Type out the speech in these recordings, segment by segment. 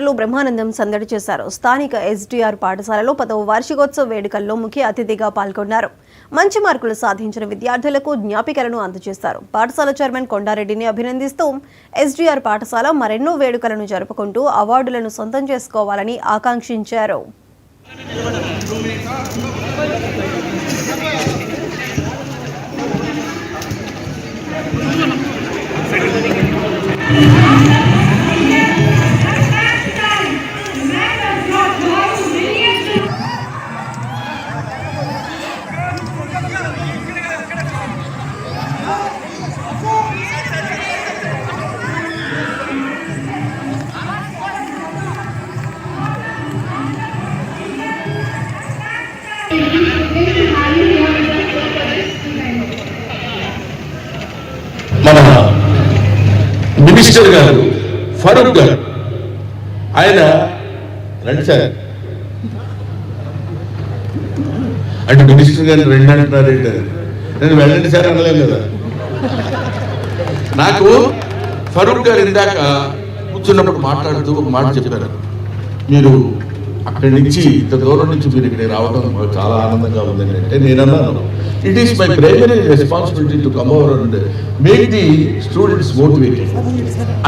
మంత్రులు బ్రహ్మానందం సందడి చేశారు. స్థానిక ఎస్డీఆర్ పాఠశాలలో 10వ వార్షికోత్సవ వేడుకల్లో ముఖ్య అతిథిగా పాల్గొన్నారు. మంచి మార్కులు సాధించిన విద్యార్థులకు జ్ఞాపికలను అందజేశారు. పాఠశాల చైర్మన్ కొండారెడ్డిని అభినందిస్తూ ఎస్డీఆర్ పాఠశాల మరెన్నో వేడుకలను జరుపుకుంటూ అవార్డులను సొంతం చేసుకోవాలని ఆకాంక్షించారు. మన మినిస్టర్ గారు ఫరూక్ గారు ఆయన రండి సార్ అంటే మినిస్టర్ గారు రెండు అంటున్నారు. నేను వెళ్ళండి సార్ అనలేను కదా. నాకు ఫరూక్ గారు ఇందాక కూర్చున్నప్పుడు మాట్లాడుతూ ఒక మాట చెప్పారు. మీరు అక్కడి నుంచి ఇంత దూరం నుంచి మీరు ఇక్కడ రావడం చాలా ఆనందంగా ఉందని అంటే నేను అన్నాను, it is my primary responsibility to come over and make the students motivated.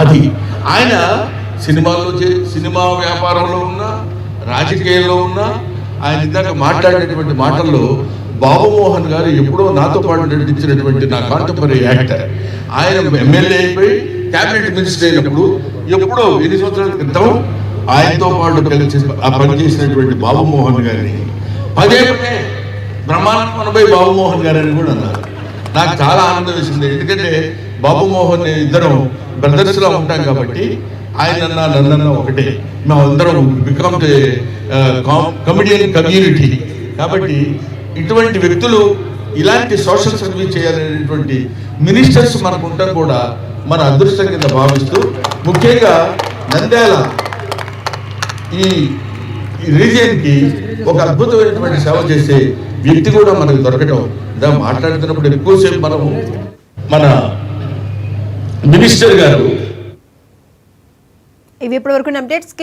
అది ఆయన సినిమా వ్యాపారంలో ఉన్నా రాజకీయాల్లో ఉన్నా ఆయన ఇందాక మాట్లాడేటువంటి మాటల్లో బాబు మోహన్ గారు ఎప్పుడో నాతో పాటు నడిపించినటువంటి నా కాంటెంపరీ యాక్టర్, ఆయన ఎమ్మెల్యే అయిపోయి క్యాబినెట్ మినిస్టర్ అయినప్పుడు ఎప్పుడో 8 సంవత్సరాల క్రితం ఆయనతో పాటు కలిసి పనిచేసినటువంటి బాబు మోహన్ గారిని పదే బ్రహ్మానందం అనబోయి బాబు మోహన్ గారు అని కూడా అన్నారు. నాకు చాలా ఆనందం వేసింది. ఎందుకంటే బాబు మోహన్ ఇద్దరం బ్రదర్స్లో ఉంటాం కాబట్టి ఆయన నన్న ఒకటే, మేమందరం బికమ్ కమెడియన్ కమ్యూనిటీ. కాబట్టి ఇటువంటి వ్యక్తులు ఇలాంటి సోషల్ సర్వీస్ చేయాలనేటువంటి మినిస్టర్స్ మనకు ఉండడం కూడా మన అదృష్టం కింద భావిస్తూ, ముఖ్యంగా నంద్యాల ఈ రీజియన్కి ఒక అద్భుతమైనటువంటి సేవ చేసే వ్యక్తి కూడా మనకు దొరకటం, మాట్లాడుతున్నప్పుడు ఎక్కువసేపు మనము మన మినిస్టర్ గారు ఇవి ఇప్పటివరకు అప్డేట్స్.